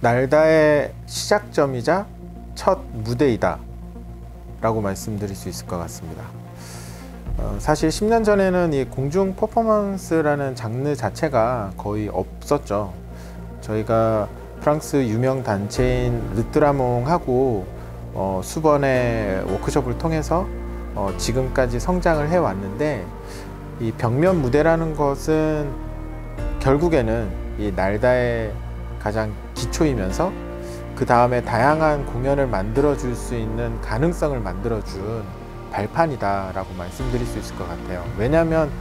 날다의 시작점이자 첫 무대이다 라고 말씀드릴 수 있을 것 같습니다. 사실 10년 전에는 이 공중 퍼포먼스라는 장르 자체가 거의 없었죠. 저희가 프랑스 유명 단체인 르뜨라몽하고 수번의 워크숍을 통해서 지금까지 성장을 해왔는데, 이 벽면 무대라는 것은 결국에는 이 날다의 가장 기초이면서 그 다음에 다양한 공연을 만들어 줄 수 있는 가능성을 만들어 준 발판이다 라고 말씀드릴 수 있을 것 같아요. 왜냐하면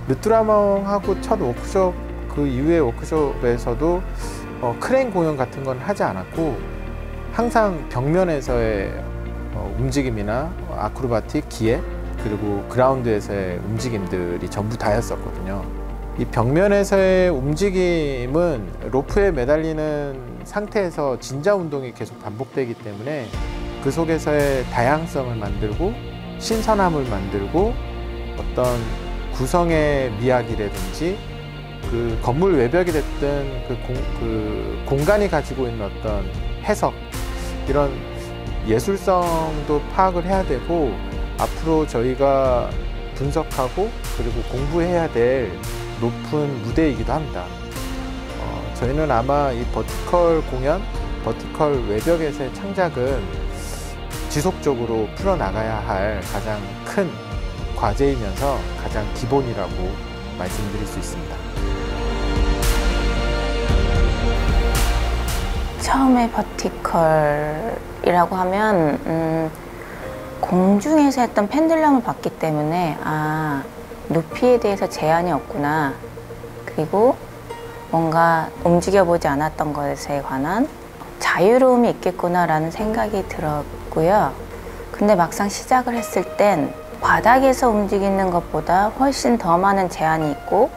르뜨라몽하고 첫 워크숍, 그 이후의 워크숍에서도 크레인 공연 같은 건 하지 않았고, 항상 벽면에서의 움직임이나 아크로바틱, 기획, 그리고 그라운드에서의 움직임들이 전부 다였었거든요. 이 벽면에서의 움직임은 로프에 매달리는 상태에서 진자 운동이 계속 반복되기 때문에 그 속에서의 다양성을 만들고 신선함을 만들고 어떤 구성의 미학이라든지 그 건물 외벽이 됐든 그 공간이 가지고 있는 어떤 해석, 이런 예술성도 파악을 해야 되고, 앞으로 저희가 분석하고 그리고 공부해야 될 높은 무대이기도 합니다. 저희는 아마 이 버티컬 공연, 버티컬 외벽에서의 창작은 지속적으로 풀어나가야 할 가장 큰 과제이면서 가장 기본이라고 말씀드릴 수 있습니다. 처음에 버티컬이라고 하면 공중에서 했던 펜듈럼을 봤기 때문에 높이에 대해서 제한이 없구나, 그리고 뭔가 움직여보지 않았던 것에 관한 자유로움이 있겠구나 라는 생각이 들었고요. 근데 막상 시작을 했을 땐 바닥에서 움직이는 것보다 훨씬 더 많은 제한이 있고,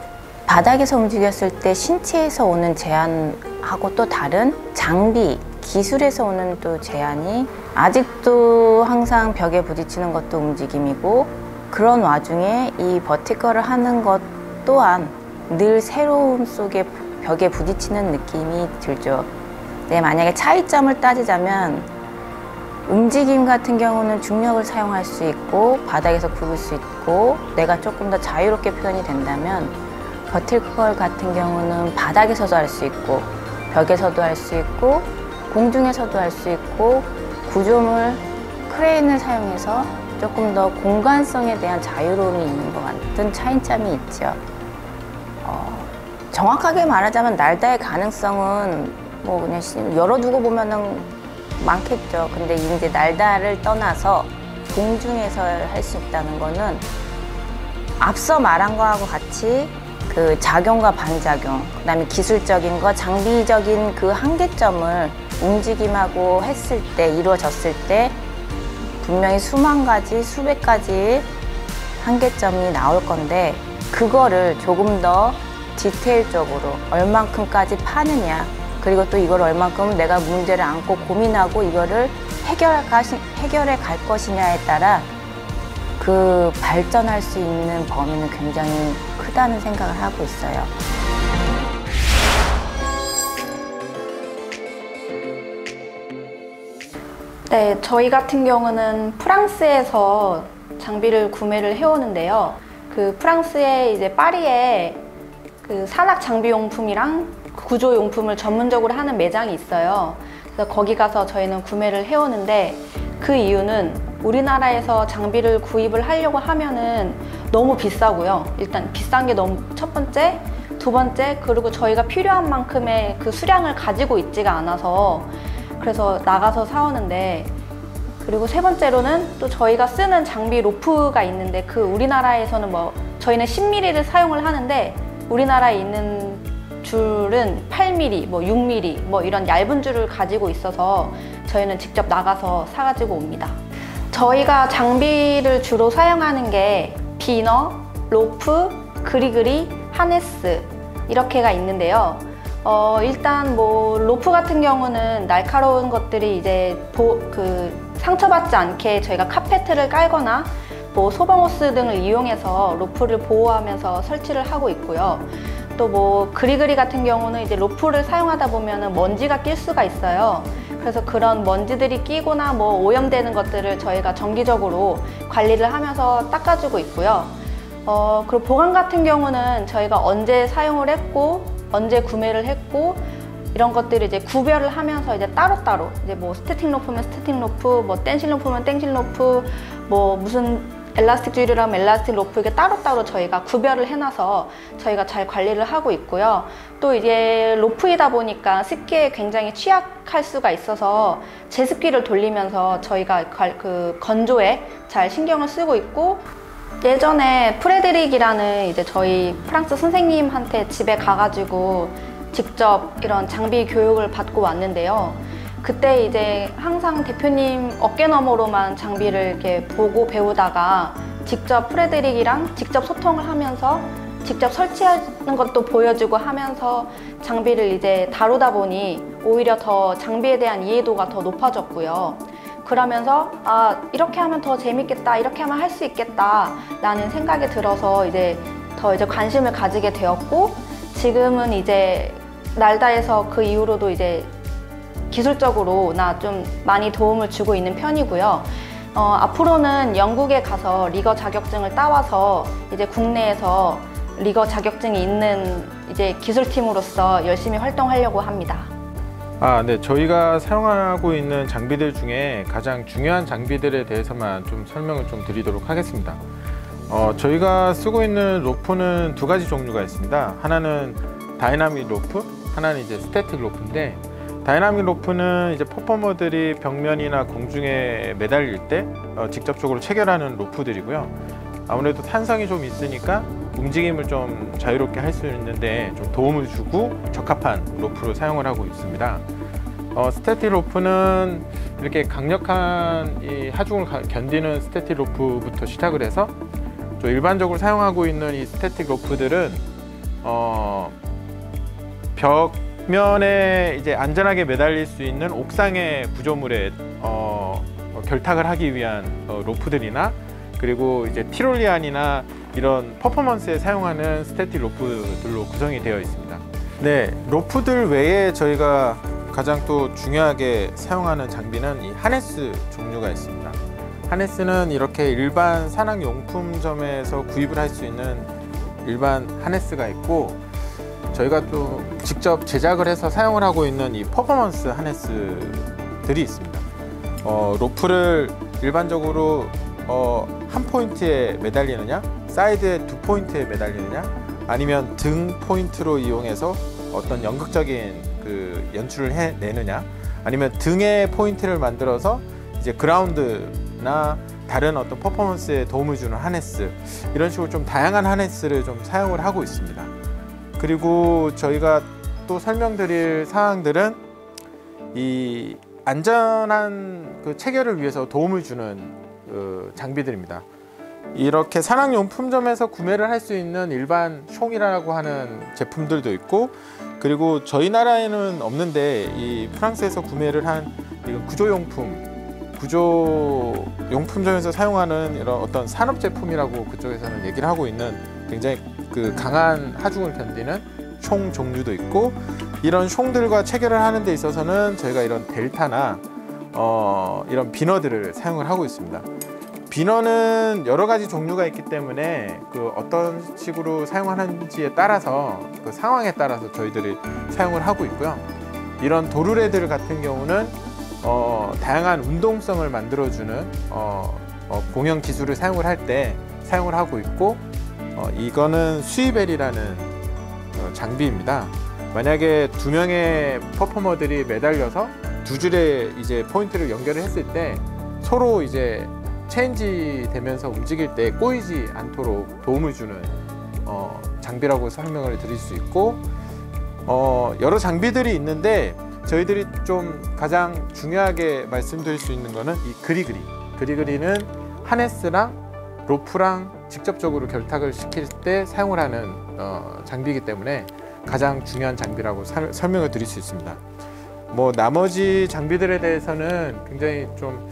바닥에서 움직였을 때 신체에서 오는 제한하고 또 다른 장비, 기술에서 오는 또 제한이, 아직도 항상 벽에 부딪히는 것도 움직임이고, 그런 와중에 이 버티컬을 하는 것 또한 늘 새로움 속에 벽에 부딪히는 느낌이 들죠. 네, 만약에 차이점을 따지자면 움직임 같은 경우는 중력을 사용할 수 있고 바닥에서 굽을 수 있고 내가 조금 더 자유롭게 표현이 된다면, 버티컬 같은 경우는 바닥에서도 할 수 있고 벽에서도 할 수 있고 공중에서도 할 수 있고, 구조물, 크레인을 사용해서 조금 더 공간성에 대한 자유로움이 있는 것 같은 차이점이 있죠. 정확하게 말하자면 날다의 가능성은 뭐 그냥 열어두고 보면은 많겠죠. 근데 이제 날다를 떠나서 공중에서 할 수 있다는 거는 앞서 말한 거하고 같이 그 작용과 반작용, 그다음에 기술적인 거, 장비적인 그 한계점을 움직임하고 했을 때, 이루어졌을 때 분명히 수만 가지, 수백 가지 한계점이 나올 건데, 그거를 조금 더 디테일적으로 얼만큼까지 파느냐, 그리고 또 이걸 얼만큼 내가 문제를 안고 고민하고 이거를 해결해 갈 것이냐에 따라 그 발전할 수 있는 범위는 굉장히 크다는 생각을 하고 있어요. 네, 저희 같은 경우는 프랑스에서 장비를 구매를 해오는데요. 그 프랑스의 이제 파리에 그 산악 장비 용품이랑 구조 용품을 전문적으로 하는 매장이 있어요. 그래서 거기 가서 저희는 구매를 해오는데, 그 이유는 우리나라에서 장비를 구입을 하려고 하면은 너무 비싸고요. 일단 비싼 게 너무 첫 번째, 두 번째, 그리고 저희가 필요한 만큼의 그 수량을 가지고 있지가 않아서 그래서 나가서 사오는데, 그리고 세 번째로는 또 저희가 쓰는 장비 로프가 있는데, 그 우리나라에서는 뭐 저희는 10mm를 사용을 하는데 우리나라에 있는 줄은 8mm, 뭐 6mm 뭐 이런 얇은 줄을 가지고 있어서 저희는 직접 나가서 사가지고 옵니다. 저희가 장비를 주로 사용하는 게 비너, 로프, 그리그리, 하네스 이렇게가 있는데요. 일단 뭐 로프 같은 경우는 날카로운 것들이 이제 상처받지 않게 저희가 카페트를 깔거나 뭐 소방호스 등을 이용해서 로프를 보호하면서 설치를 하고 있고요. 또 뭐 그리그리 같은 경우는 이제 로프를 사용하다 보면은 먼지가 낄 수가 있어요. 그래서 그런 먼지들이 끼거나 뭐 오염되는 것들을 저희가 정기적으로 관리를 하면서 닦아주고 있고요. 그리고 보관 같은 경우는 저희가 언제 사용을 했고 언제 구매를 했고 이런 것들을 이제 구별을 하면서 이제 따로따로 이제 뭐 스태틱 로프면 스태틱 로프, 뭐 땡실 로프면 땡실 로프, 뭐 무슨 엘라스틱 주의류라면 엘라스틱 로프 이게 따로따로 저희가 구별을 해놔서 저희가 잘 관리를 하고 있고요. 또 이제 로프이다 보니까 습기에 굉장히 취약할 수가 있어서 제습기를 돌리면서 저희가 그 건조에 잘 신경을 쓰고 있고, 예전에 프레드릭이라는 이제 저희 프랑스 선생님한테 집에 가가지고 직접 이런 장비 교육을 받고 왔는데요. 그때 이제 항상 대표님 어깨너머로만 장비를 이렇게 보고 배우다가 직접 프레드릭이랑 직접 소통을 하면서 직접 설치하는 것도 보여주고 하면서 장비를 이제 다루다 보니 오히려 더 장비에 대한 이해도가 더 높아졌고요. 그러면서 이렇게 하면 더 재밌겠다, 이렇게 하면 할 수 있겠다 라는 생각이 들어서 이제 더 이제 관심을 가지게 되었고, 지금은 이제 날다에서 그 이후로도 이제 기술적으로 좀 많이 도움을 주고 있는 편이고요. 앞으로는 영국에 가서 리거 자격증을 따와서 이제 국내에서 리거 자격증이 있는 이제 기술팀으로서 열심히 활동하려고 합니다. 네. 저희가 사용하고 있는 장비들 중에 가장 중요한 장비들에 대해서만 좀 설명을 좀 드리도록 하겠습니다. 저희가 쓰고 있는 로프는 두 가지 종류가 있습니다. 하나는 다이나믹 로프, 하나는 이제 스태틱 로프인데, 다이나믹 로프는 이제 퍼포머들이 벽면이나 공중에 매달릴 때 직접적으로 체결하는 로프들이고요. 아무래도 탄성이 좀 있으니까 움직임을 좀 자유롭게 할 수 있는데 좀 도움을 주고 적합한 로프로 사용을 하고 있습니다. 스태틱 로프는 이렇게 강력한 이 하중을 견디는 스태틱 로프부터 시작을 해서 일반적으로 사용하고 있는 이 스태틱 로프들은 벽면에 이제 안전하게 매달릴 수 있는 옥상의 구조물에 결탁을 하기 위한 로프들이나, 그리고 이제 티롤리안이나 이런 퍼포먼스에 사용하는 스태틱 로프들로 구성이 되어 있습니다. 네, 로프들 외에 저희가 가장 또 중요하게 사용하는 장비는 이 하네스 종류가 있습니다. 하네스는 이렇게 일반 산악용품점에서 구입을 할 수 있는 일반 하네스가 있고, 저희가 또 직접 제작을 해서 사용을 하고 있는 이 퍼포먼스 하네스들이 있습니다. 로프를 일반적으로 한 포인트에 매달리느냐, 사이드에 두 포인트에 매달리느냐, 아니면 등 포인트로 이용해서 어떤 연극적인 그 연출을 해내느냐, 아니면 등에 포인트를 만들어서 이제 그라운드나 다른 어떤 퍼포먼스에 도움을 주는 하네스, 이런 식으로 좀 다양한 하네스를 좀 사용을 하고 있습니다. 그리고 저희가 또 설명드릴 사항들은 이 안전한 그 체결을 위해서 도움을 주는 장비들입니다. 이렇게 산악용품점에서 구매를 할 수 있는 일반 숑이라고 하는 제품들도 있고, 그리고 저희 나라에는 없는데 이 프랑스에서 구매를 한 구조용품점에서 사용하는 이런 어떤 산업 제품이라고 그쪽에서는 얘기를 하고 있는 굉장히 그 강한 하중을 견디는 숑 종류도 있고, 이런 숑들과 체결을 하는 데 있어서는 저희가 이런 델타나 이런 비너들을 사용을 하고 있습니다. 비너는 여러 가지 종류가 있기 때문에 그 어떤 식으로 사용하는지에 따라서 그 상황에 따라서 저희들이 사용을 하고 있고요. 이런 도르래들 같은 경우는 다양한 운동성을 만들어주는 공연 기술을 사용을 할 때 사용을 하고 있고, 이거는 스위벨이라는 장비입니다. 만약에 두 명의 퍼포머들이 매달려서 두 줄에 이제 포인트를 연결을 했을 때 서로 이제 체인지 되면서 움직일 때 꼬이지 않도록 도움을 주는 장비라고 설명을 드릴 수 있고, 여러 장비들이 있는데 저희들이 좀 가장 중요하게 말씀드릴 수 있는 거는 이 그리그리는 하네스랑 로프랑 직접적으로 결탁을 시킬 때 사용을 하는 장비이기 때문에 가장 중요한 장비라고 설명을 드릴 수 있습니다. 나머지 장비들에 대해서는 굉장히 좀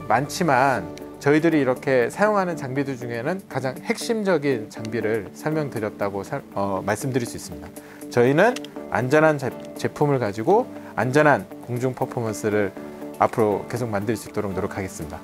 많지만 저희들이 이렇게 사용하는 장비들 중에는 가장 핵심적인 장비를 설명드렸다고 말씀드릴 수 있습니다. 저희는 안전한 제품을 가지고 안전한 공중 퍼포먼스를 앞으로 계속 만들 수 있도록 노력하겠습니다.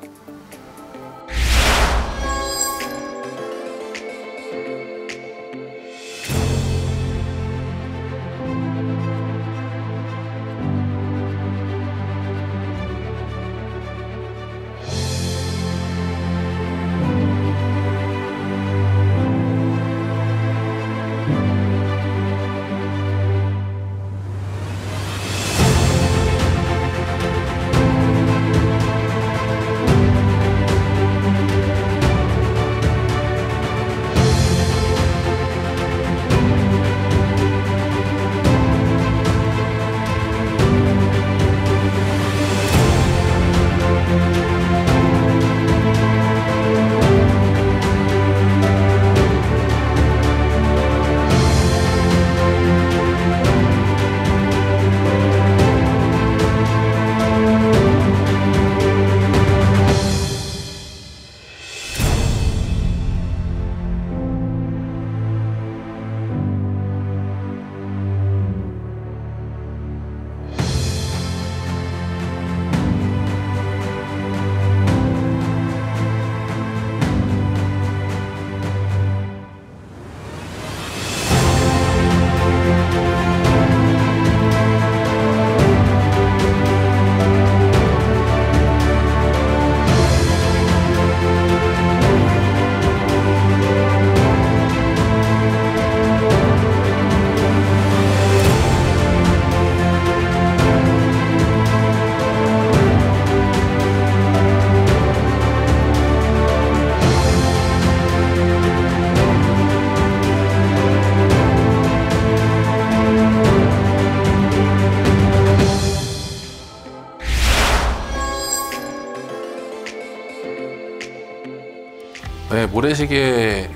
네, 모래시계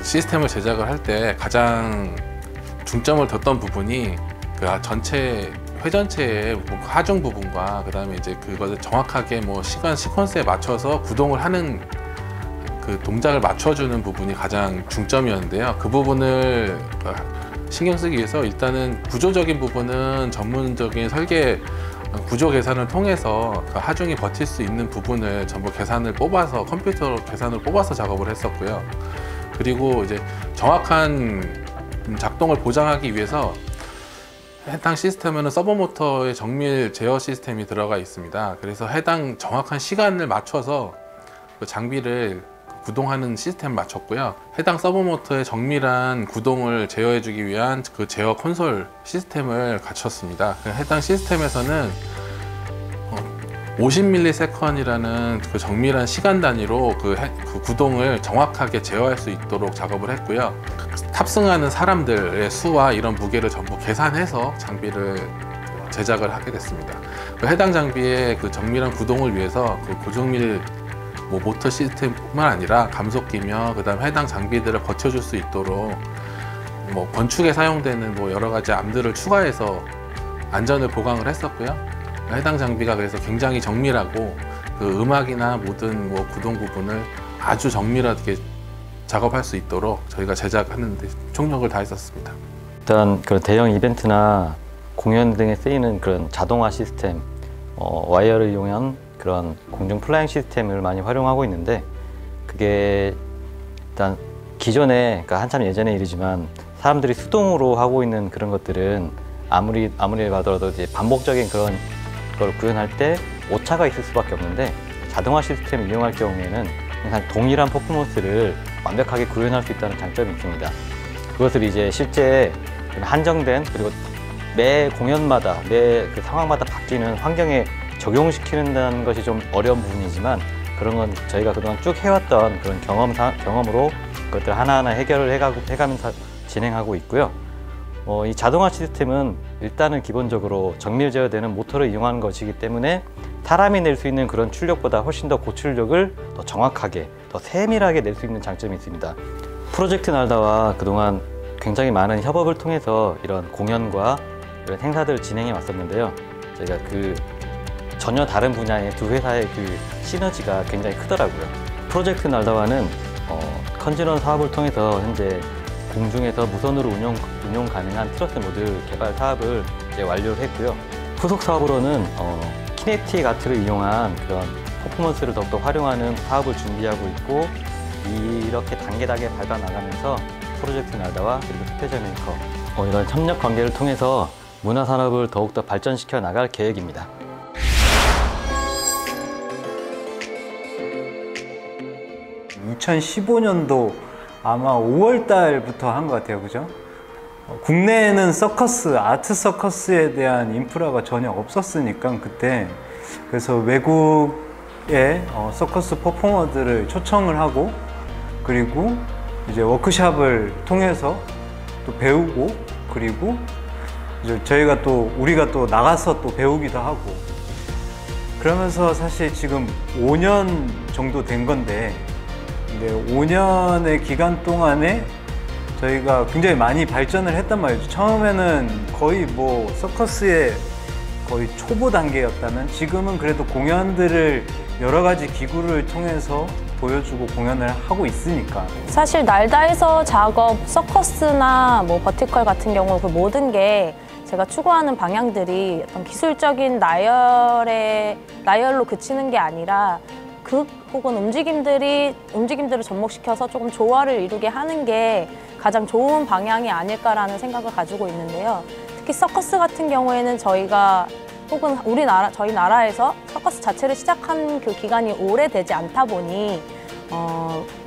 시스템을 제작을 할 때 가장 중점을 뒀던 부분이 그 전체 회전체의 하중 부분과 그 다음에 이제 그것을 정확하게 시간 시퀀스에 맞춰서 구동을 하는 그 동작을 맞춰주는 부분이 가장 중점이었는데요. 그 부분을 신경 쓰기 위해서 일단은 구조적인 부분은 전문적인 설계 구조 계산을 통해서 그 하중이 버틸 수 있는 부분을 전부 계산을 뽑아서 컴퓨터 계산을 뽑아서 작업을 했었고요. 그리고 이제 정확한 작동을 보장하기 위해서 해당 시스템에는 서버모터의 정밀 제어 시스템이 들어가 있습니다. 그래서 해당 정확한 시간을 맞춰서 그 장비를 구동하는 시스템을 맞췄고요. 해당 서버모터의 정밀한 구동을 제어해주기 위한 그 제어 콘솔 시스템을 갖췄습니다. 해당 시스템에서는 50ms이라는 그 정밀한 시간 단위로 그 구동을 정확하게 제어할 수 있도록 작업을 했고요. 탑승하는 사람들의 수와 이런 무게를 전부 계산해서 장비를 제작을 하게 됐습니다. 해당 장비의 그 정밀한 구동을 위해서 그 고정밀 모터 시스템뿐만 아니라 감속기며 그다음 해당 장비들을 버텨줄 수 있도록 건축에 사용되는 여러 가지 암들을 추가해서 안전을 보강을 했었고요. 해당 장비가 그래서 굉장히 정밀하고 그 음악이나 모든 구동 부분을 아주 정밀하게 작업할 수 있도록 저희가 제작하는 데 총력을 다했었습니다. 일단 그런 대형 이벤트나 공연 등에 쓰이는 그런 자동화 시스템, 와이어를 이용한 그런 공중 플라잉 시스템을 많이 활용하고 있는데, 그게 일단 기존에, 그러니까 한참 예전의 일이지만 사람들이 수동으로 하고 있는 그런 것들은 아무리 봐더라도 이제 반복적인 그런 걸 구현할 때 오차가 있을 수밖에 없는데, 자동화 시스템을 이용할 경우에는 항상 동일한 퍼포먼스를 완벽하게 구현할 수 있다는 장점이 있습니다. 그것을 이제 실제 한정된, 그리고 매 공연마다, 매 그 상황마다 바뀌는 환경에 적용시키는 것이 좀 어려운 부분이지만, 그런 건 저희가 그동안 쭉 해왔던 그런 경험으로 그것들 하나하나 해결을 해가면서 진행하고 있고요. 이 자동화 시스템은 일단은 기본적으로 정밀 제어되는 모터를 이용하는 것이기 때문에 사람이 낼 수 있는 그런 출력보다 훨씬 더 고출력을 더 정확하게, 더 세밀하게 낼 수 있는 장점이 있습니다. 프로젝트 날다와 그동안 굉장히 많은 협업을 통해서 이런 공연과 이런 행사들을 진행해 왔었는데요. 저희가 전혀 다른 분야의 두 회사의 그 시너지가 굉장히 크더라고요. 프로젝트 날다와는 컨지런 사업을 통해서 현재 공중에서 무선으로 운용 가능한 트러스 모듈 개발 사업을 이제 완료를 했고요. 후속 사업으로는 키네틱 아트를 이용한 그런 퍼포먼스를 더욱더 활용하는 사업을 준비하고 있고, 이렇게 단계 밟아 나가면서 프로젝트 날다와 그리고 스페셜메이커 이런 협력 관계를 통해서 문화산업을 더욱더 발전시켜 나갈 계획입니다. (2015년도) 아마 5월 달부터 한 것 같아요. 그죠? 국내에는 서커스, 아트 서커스에 대한 인프라가 전혀 없었으니까 그때, 그래서 외국의 서커스 퍼포머들을 초청을 하고, 그리고 이제 워크숍을 통해서 또 배우고, 그리고 이제 우리가 또 나가서 또 배우기도 하고, 그러면서 사실 지금 5년 정도 된 건데, 5년의 기간 동안에 저희가 굉장히 많이 발전을 했단 말이죠. 처음에는 거의 뭐 서커스의 거의 초보 단계였다면, 지금은 그래도 공연들을 여러 가지 기구를 통해서 보여주고 공연을 하고 있으니까. 사실 날다에서 작업, 서커스나 뭐 버티컬 같은 경우 그 모든 게 제가 추구하는 방향들이 어떤 기술적인 나열로 그치는 게 아니라 극 혹은 움직임들을 접목시켜서 조금 조화를 이루게 하는 게 가장 좋은 방향이 아닐까라는 생각을 가지고 있는데요. 특히 서커스 같은 경우에는 저희가 혹은 저희 나라에서 서커스 자체를 시작한 그 기간이 오래되지 않다 보니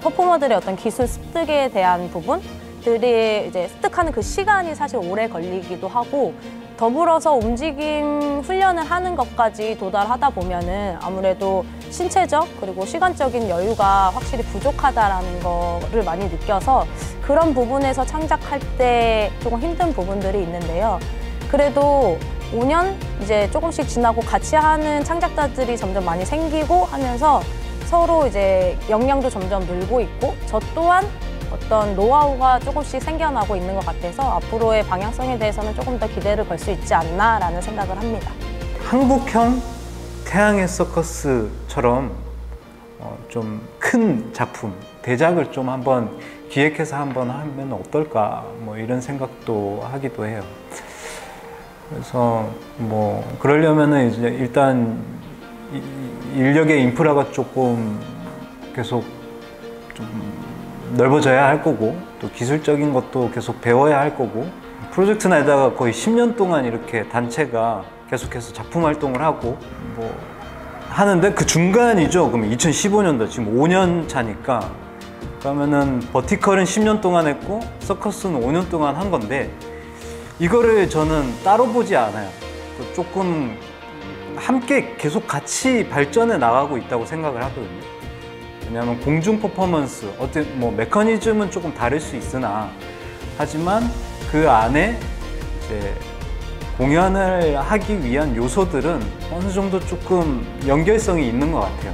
퍼포머들의 어떤 기술 습득에 대한 부분들이 이제 습득하는 그 시간이 사실 오래 걸리기도 하고, 더불어서 움직임 훈련을 하는 것까지 도달하다 보면은 아무래도 신체적 그리고 시간적인 여유가 확실히 부족하다라는 거를 많이 느껴서 그런 부분에서 창작할 때 조금 힘든 부분들이 있는데요. 그래도 5년 이제 조금씩 지나고 같이 하는 창작자들이 점점 많이 생기고 하면서 서로 이제 역량도 점점 늘고 있고, 저 또한 어떤 노하우가 조금씩 생겨나고 있는 것 같아서 앞으로의 방향성에 대해서는 조금 더 기대를 걸 수 있지 않나라는 생각을 합니다. 한국형 태양의 서커스처럼 좀 큰 작품, 대작을 좀 한번 기획해서 한번 하면 어떨까, 뭐 이런 생각도 하기도 해요. 그래서 뭐 그러려면은 이제 일단 인력의 인프라가 조금 계속 좀 넓어져야 할 거고, 또 기술적인 것도 계속 배워야 할 거고, 프로젝트 날다가 거의 10년 동안 이렇게 단체가 계속해서 작품 활동을 하고 뭐 하는데, 그 중간이죠. 그럼 2015년도 지금 5년 차니까, 그러면은 버티컬은 10년 동안 했고 서커스는 5년 동안 한 건데, 이거를 저는 따로 보지 않아요. 조금 함께 계속 같이 발전해 나가고 있다고 생각을 하거든요. 왜냐하면 공중 퍼포먼스, 뭐 메커니즘은 조금 다를 수 있으나, 하지만 그 안에 이제 공연을 하기 위한 요소들은 어느 정도 조금 연결성이 있는 것 같아요.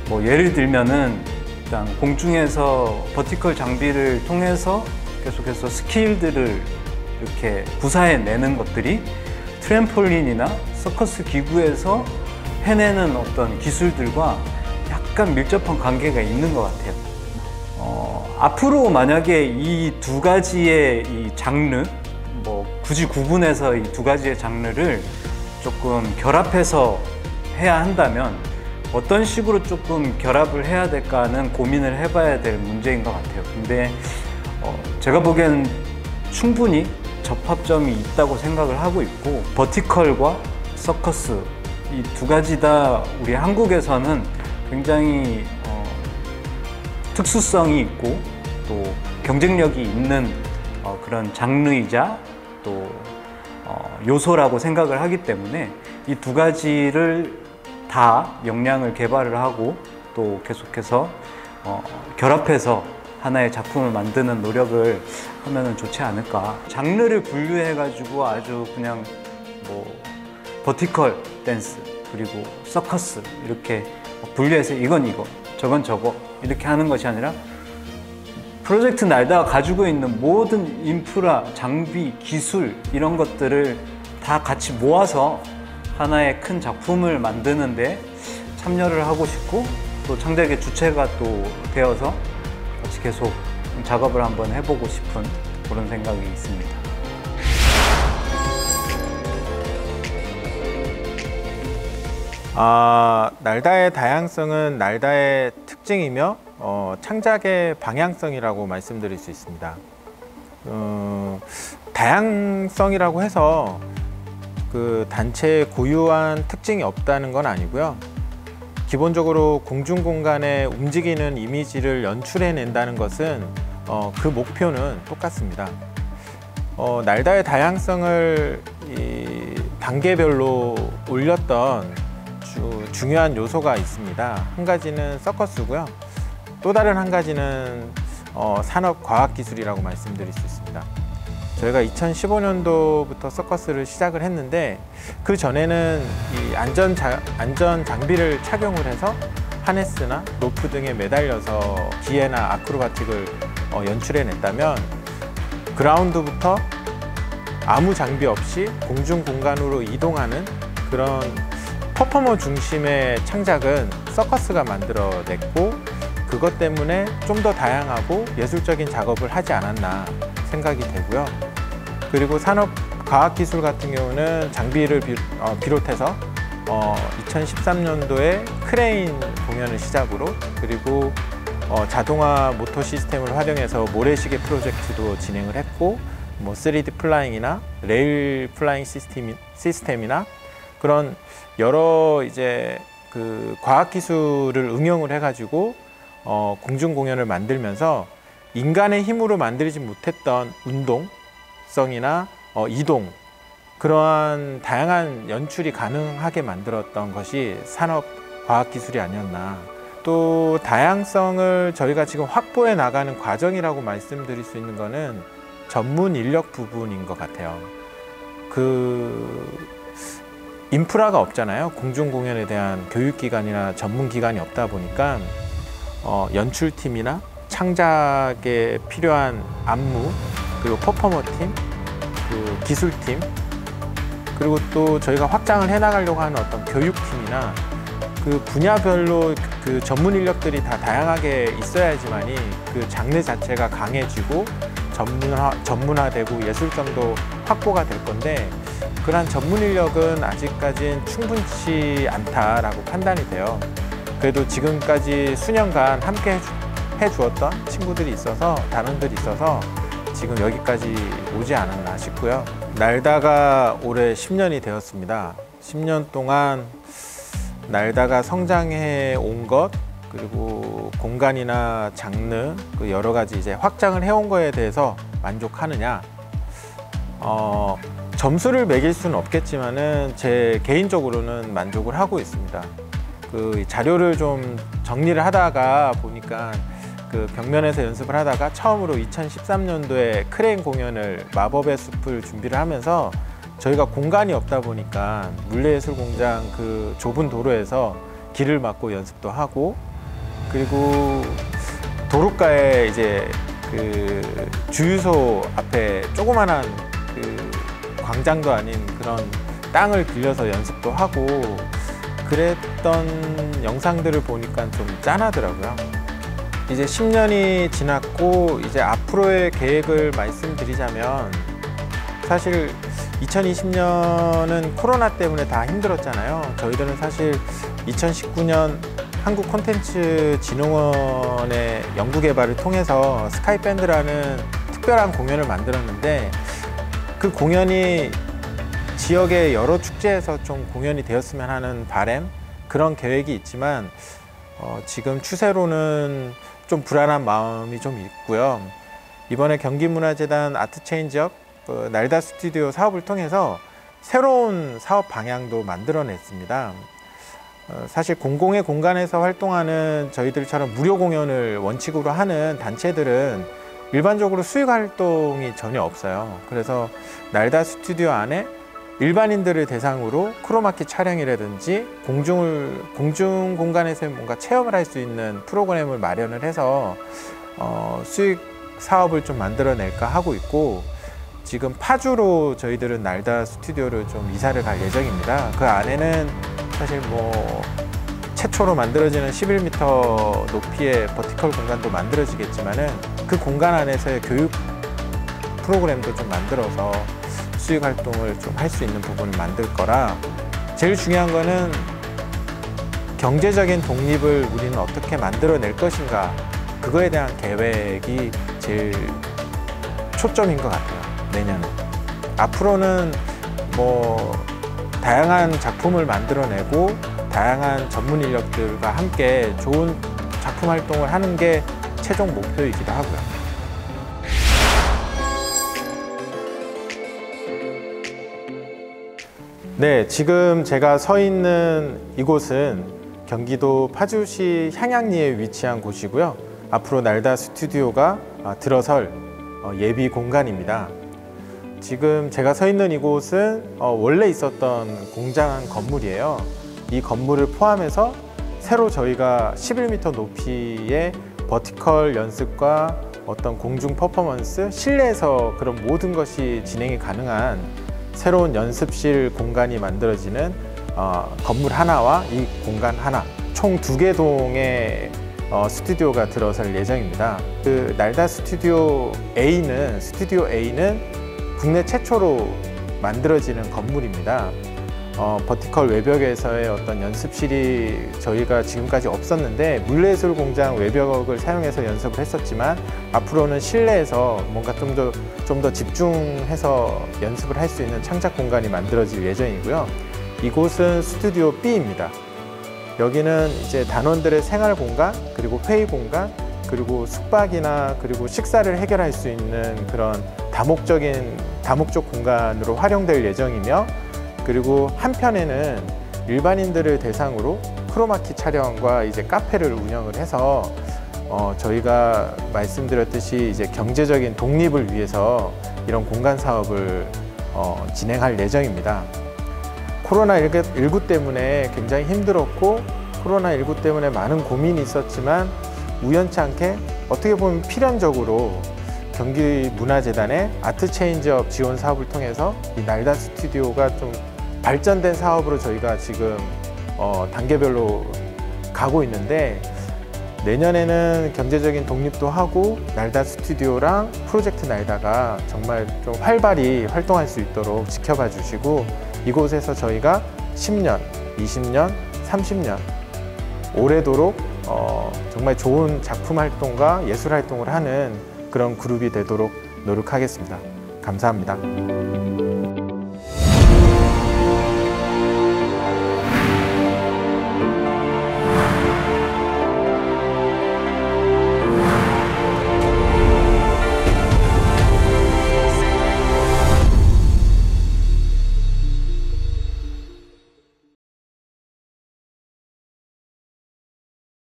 뭐 예를 들면은 일단 공중에서 버티컬 장비를 통해서 계속해서 스킬들을 이렇게 구사해내는 것들이 트램폴린이나 서커스 기구에서 해내는 어떤 기술들과 약간 밀접한 관계가 있는 것 같아요. 앞으로 만약에 이 두 가지의 이 장르, 뭐 굳이 구분해서 이 두 가지의 장르를 조금 결합해서 해야 한다면 어떤 식으로 조금 결합을 해야 될까는 고민을 해봐야 될 문제인 것 같아요. 근데 제가 보기엔 충분히 접합점이 있다고 생각을 하고 있고, 버티컬과 서커스 이 두 가지 다 우리 한국에서는 굉장히 특수성이 있고 또 경쟁력이 있는 그런 장르이자 또 요소라고 생각을 하기 때문에, 이 두 가지를 다 역량을 개발을 하고 또 계속해서 결합해서 하나의 작품을 만드는 노력을 하면 좋지 않을까. 장르를 분류해가지고 아주 그냥 뭐 버티컬 댄스 그리고 서커스 이렇게 분류해서 이건 이거, 저건 저거 이렇게 하는 것이 아니라, 프로젝트 날다가 가지고 있는 모든 인프라, 장비, 기술 이런 것들을 다 같이 모아서 하나의 큰 작품을 만드는데 참여를 하고 싶고 또 창작의 주체가 또 되어서 같이 계속 작업을 한번 해보고 싶은 그런 생각이 있습니다. 날다의 다양성은 날다의 특징이며 창작의 방향성이라고 말씀드릴 수 있습니다. 다양성이라고 해서 그 단체의 고유한 특징이 없다는 건 아니고요. 기본적으로 공중공간에 움직이는 이미지를 연출해낸다는 것은 그 목표는 똑같습니다. 날다의 다양성을 이 단계별로 올렸던 중요한 요소가 있습니다. 한 가지는 서커스고요. 또 다른 한 가지는 산업과학기술이라고 말씀드릴 수 있습니다. 저희가 2015년도부터 서커스를 시작을 했는데 그 전에는 이 안전 장비를 착용을 해서 하네스나 로프 등에 매달려서 기회나 아크로바틱을 연출해냈다면 그라운드부터 아무 장비 없이 공중 공간으로 이동하는 그런 퍼포머 중심의 창작은 서커스가 만들어냈고 그것 때문에 좀 더 다양하고 예술적인 작업을 하지 않았나 생각이 되고요. 그리고 산업과학기술 같은 경우는 장비를 비롯해서 2013년도에 크레인 공연을 시작으로 그리고 자동화 모터 시스템을 활용해서 모래시계 프로젝트도 진행을 했고 3D 플라잉이나 레일 플라잉 시스템이나 그런 여러 이제 그 과학기술을 응용을 해가지고 공중 공연을 만들면서 인간의 힘으로 만들지 못했던 운동성이나 이동 그러한 다양한 연출이 가능하게 만들었던 것이 산업과학기술이 아니었나. 또 다양성을 저희가 지금 확보해 나가는 과정이라고 말씀드릴 수 있는 것은 전문 인력 부분인 것 같아요. 인프라가 없잖아요. 공중 공연에 대한 교육기관이나 전문기관이 없다 보니까 연출팀이나 창작에 필요한 안무, 그리고 퍼포머팀, 그 기술팀, 그리고 또 저희가 확장을 해나가려고 하는 어떤 교육팀이나 그 분야별로 그 전문 인력들이 다 다양하게 있어야지만이 그 장르 자체가 강해지고 전문화되고 예술성도 확보가 될 건데 그러한 전문 인력은 아직까지는 충분치 않다라고 판단이 돼요. 그래도 지금까지 수년간 함께 해주었던 친구들이 있어서 단원들이 있어서 지금 여기까지 오지 않았나 싶고요. 날다가 올해 10년이 되었습니다. 10년 동안 날다가 성장해 온 것 그리고 공간이나 장르 그 여러 가지 이제 확장을 해온 거에 대해서 만족하느냐 점수를 매길 수는 없겠지만은 제 개인적으로는 만족을 하고 있습니다. 그 자료를 좀 정리를 하다가 보니까 그 벽면에서 연습을 하다가 처음으로 2013년도에 크레인 공연을 마법의 숲을 준비를 하면서 저희가 공간이 없다 보니까 물레예술공장 그 좁은 도로에서 길을 막고 연습도 하고 그리고 도로가에 이제 그 주유소 앞에 조그만한 그 광장도 아닌 그런 땅을 빌려서 연습도 하고 그랬던 영상들을 보니까 좀 짠하더라고요. 이제 10년이 지났고 이제 앞으로의 계획을 말씀드리자면 사실 2020년은 코로나 때문에 다 힘들었잖아요. 저희들은 사실 2019년 한국콘텐츠진흥원의 연구개발을 통해서 스카이밴드라는 특별한 공연을 만들었는데 그 공연이 지역의 여러 축제에서 좀 공연이 되었으면 하는 바람 그런 계획이 있지만 지금 추세로는 좀 불안한 마음이 좀 있고요. 이번에 경기문화재단 아트체인지업 날다 스튜디오 사업을 통해서 새로운 사업 방향도 만들어냈습니다. 사실 공공의 공간에서 활동하는 저희들처럼 무료 공연을 원칙으로 하는 단체들은 일반적으로 수익 활동이 전혀 없어요. 그래서 날다 스튜디오 안에 일반인들을 대상으로 크로마키 촬영이라든지 공중 공간에서 뭔가 체험을 할 수 있는 프로그램을 마련을 해서 수익 사업을 좀 만들어낼까 하고 있고 지금 파주로 저희들은 날다 스튜디오를 좀 이사를 갈 예정입니다. 그 안에는 사실 뭐 최초로 만들어지는 11m 높이의 버티컬 공간도 만들어지겠지만은 그 공간 안에서의 교육 프로그램도 좀 만들어서 수익 활동을 좀 할 수 있는 부분을 만들 거라, 제일 중요한 거는 경제적인 독립을 우리는 어떻게 만들어낼 것인가, 그거에 대한 계획이 제일 초점인 것 같아요. 내년은 앞으로는 뭐 다양한 작품을 만들어내고 다양한 전문 인력들과 함께 좋은 작품 활동을 하는 게 최종 목표이기도 하고요. 네, 지금 제가 서 있는 이곳은 경기도 파주시 향양리에 위치한 곳이고요. 앞으로 날다 스튜디오가 들어설 예비 공간입니다. 지금 제가 서 있는 이곳은 원래 있었던 공장 건물이에요. 이 건물을 포함해서 새로 저희가 11m 높이의 버티컬 연습과 어떤 공중 퍼포먼스, 실내에서 그런 모든 것이 진행이 가능한 새로운 연습실 공간이 만들어지는 건물 하나와 이 공간 하나, 총 2개 동의 스튜디오가 들어설 예정입니다. 그 날다 스튜디오 A는 국내 최초로 만들어지는 건물입니다. 버티컬 외벽에서의 어떤 연습실이 저희가 지금까지 없었는데, 물레예술 공장 외벽을 사용해서 연습을 했었지만 앞으로는 실내에서 뭔가 좀 더 집중해서 연습을 할 수 있는 창작 공간이 만들어질 예정이고요. 이곳은 스튜디오 B입니다. 여기는 이제 단원들의 생활 공간, 그리고 회의 공간, 그리고 숙박이나 그리고 식사를 해결할 수 있는 그런 다목적 공간으로 활용될 예정이며, 그리고 한편에는 일반인들을 대상으로 크로마키 촬영과 이제 카페를 운영을 해서 저희가 말씀드렸듯이 이제 경제적인 독립을 위해서 이런 공간 사업을 진행할 예정입니다. 코로나19 때문에 굉장히 힘들었고, 코로나19 때문에 많은 고민이 있었지만 우연치 않게 어떻게 보면 필연적으로 경기문화재단의 아트 체인지업 지원 사업을 통해서 이 날다 스튜디오가 좀 발전된 사업으로 저희가 지금 단계별로 가고 있는데, 내년에는 경제적인 독립도 하고 날다 스튜디오랑 프로젝트 날다가 정말 좀 활발히 활동할 수 있도록 지켜봐 주시고, 이곳에서 저희가 10년, 20년, 30년 오래도록 정말 좋은 작품 활동과 예술 활동을 하는 그런 그룹이 되도록 노력하겠습니다. 감사합니다.